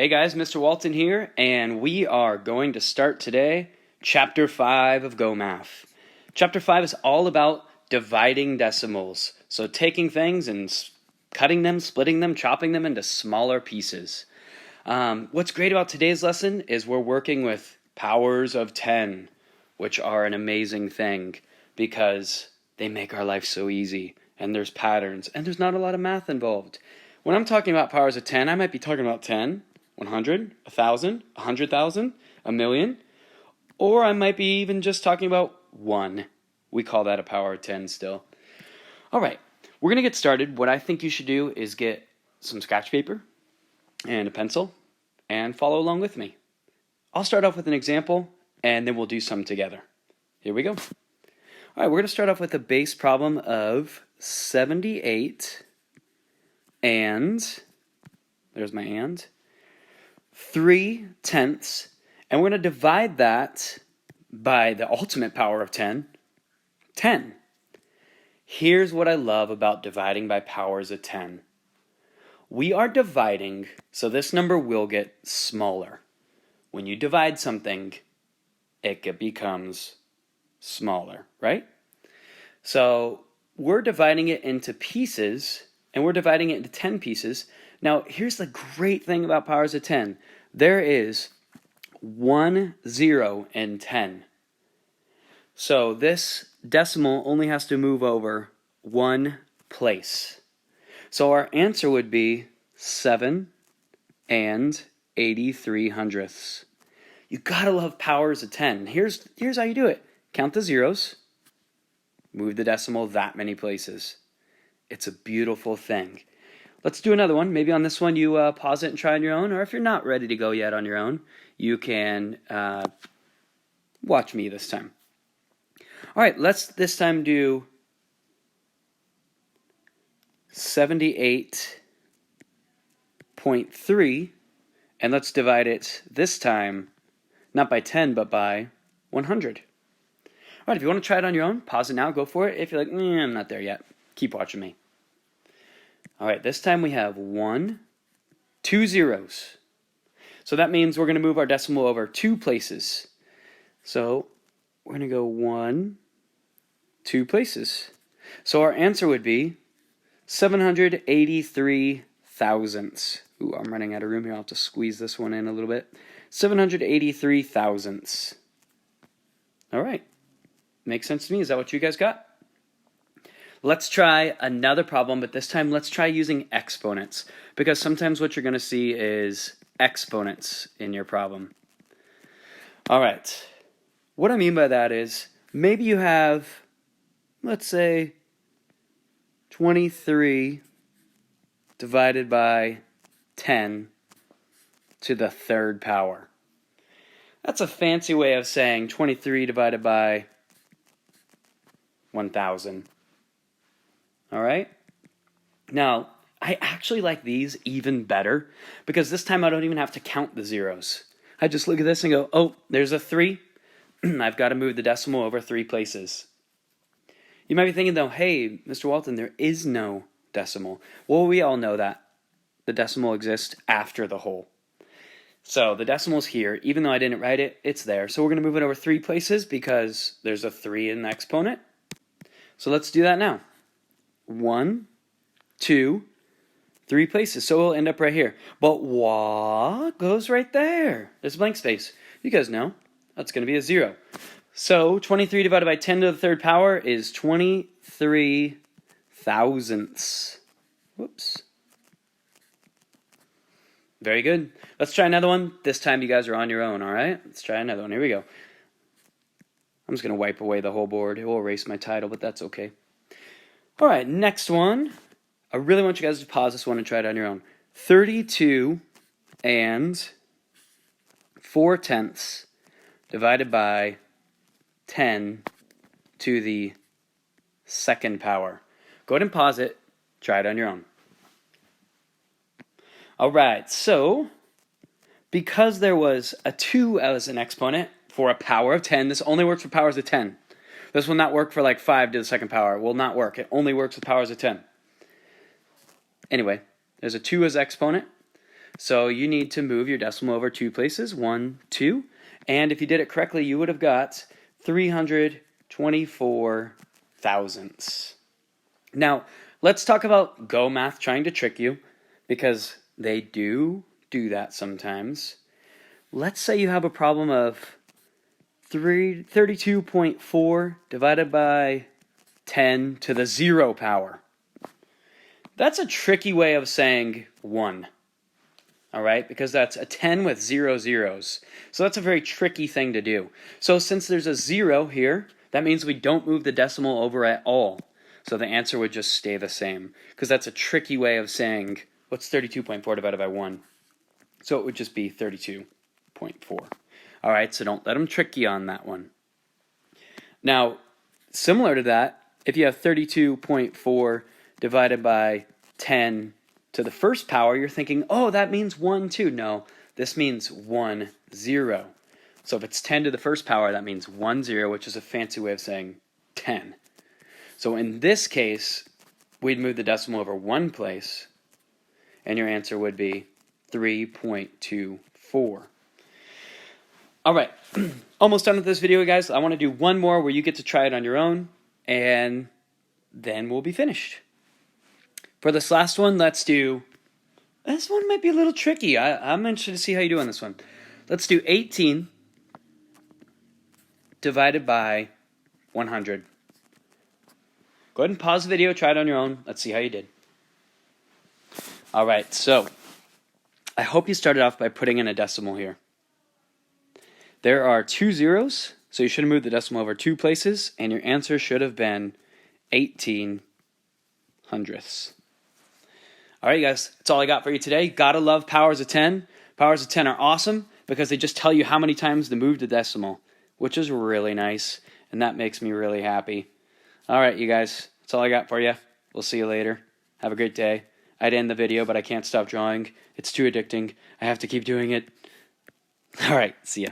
Hey guys, Mr. Walton here, and we are going to start today Chapter 5 of Go Math. Chapter 5 is all about dividing decimals, so taking things and cutting them, splitting them, chopping them into smaller pieces. What's great about today's lesson is we're working with powers of 10, which are an amazing thing because they make our life so easy, and there's patterns, and there's not a lot of math involved. When I'm talking about powers of 10, I might be talking about 10, 100, 1,000, 100,000, a million, or I might be even just talking about 1. We call that a power of 10 still. All right, we're going to get started. What I think you should do is get some scratch paper and a pencil and follow along with me. I'll start off with an example, and then we'll do some together. Here we go. All right, we're going to start off with a base problem of 78 and, there's my and, 3/10, and we're going to divide that by the ultimate power of 10, 10. Here's what I love about dividing by powers of 10. We are dividing, so this number will get smaller. When you divide something, it becomes smaller, right? So we're dividing it into pieces, and we're dividing it into 10 pieces. Now, here's the great thing about powers of 10. There is 1 0 in 10. So this decimal only has to move over one place. So our answer would be 7 and 83/100ths. You gotta love powers of 10. Here's how you do it. Count the zeros. Move the decimal that many places. It's a beautiful thing. Let's do another one. Maybe on this one you pause it and try on your own, or if you're not ready to go yet on your own, you can watch me this time. All right, let's this time do 78.3, and let's divide it this time, not by 10, but by 100. All right, if you want to try it on your own, pause it now, go for it. If you're like, I'm not there yet, keep watching me. All right, this time we have 2 zeros. So that means we're going to move our decimal over 2 places. So we're going to go 1, 2 places. So our answer would be 783 thousandths. Ooh, I'm running out of room here. I'll have to squeeze this one in a little bit. 783 thousandths. All right. Makes sense to me. Is that what you guys got? Let's try another problem, but this time let's try using exponents, because sometimes what you're going to see is exponents in your problem. All right. What I mean by that is maybe you have, let's say, 23 divided by 10 to the third power. That's a fancy way of saying 23 divided by 1,000. All right? Now, I actually like these even better because this time I don't even have to count the zeros. I just look at this and go, oh, there's a 3. I've got to move the decimal over 3 places. You might be thinking, though, hey, Mr. Walton, there is no decimal. Well, we all know that. The decimal exists after the whole. So the decimal's here. Even though I didn't write it, it's there. So we're going to move it over 3 places because there's a 3 in the exponent. So let's do that now. 1, 2, 3 places. So we'll end up right here. But what goes right there? There's a blank space. You guys know. That's going to be a 0. So 23 divided by 10 to the third power is 23 thousandths. Whoops. Very good. Let's try another one. This time you guys are on your own, all right? Let's try another one. Here we go. I'm just going to wipe away the whole board. It will erase my title, but that's okay. All right, next one. I really want you guys to pause this one and try it on your own. 32 and 4/10 divided by 10 to the second power. Go ahead and pause it. Try it on your own. All right, so because there was a 2 as an exponent for a power of 10, this only works for powers of 10. This will not work for like 5 to the second power. It will not work. It only works with powers of 10. Anyway, there's a 2 as exponent. So you need to move your decimal over 2 places, 1, 2. And if you did it correctly, you would have got 324 thousandths. Now, let's talk about Go Math trying to trick you, because they do that sometimes. Let's say you have a problem of 32.4 divided by 10 to the 0 power. That's a tricky way of saying 1. All right, because that's a 10 with 0 zeros. So that's a very tricky thing to do. So since there's a 0 here, that means we don't move the decimal over at all. So the answer would just stay the same, because that's a tricky way of saying, what's 32.4 divided by 1? So it would just be 32.4. All right, so don't let them trick you on that one. Now, similar to that, if you have 32.4 divided by 10 to the first power, you're thinking, oh, that means 1, 2. No, this means 1, 0. So if it's 10 to the first power, that means 1, 0, which is a fancy way of saying 10. So in this case, we'd move the decimal over 1 place, and your answer would be 3.24. All right, almost done with this video, guys. I want to do one more where you get to try it on your own, and then we'll be finished. For this last one, let's do... This one might be a little tricky. I'm interested to see how you do on this one. Let's do 18 divided by 100. Go ahead and pause the video, try it on your own. Let's see how you did. All right, so I hope you started off by putting in a decimal here. There are 2 zeros, so you should have moved the decimal over 2 places, and your answer should have been 18 hundredths. All right, guys, that's all I got for you today. Gotta love powers of 10. Powers of 10 are awesome because they just tell you how many times to move the decimal, which is really nice, and that makes me really happy. All right, you guys, that's all I got for you. We'll see you later. Have a great day. I'd end the video, but I can't stop drawing. It's too addicting. I have to keep doing it. All right, see ya.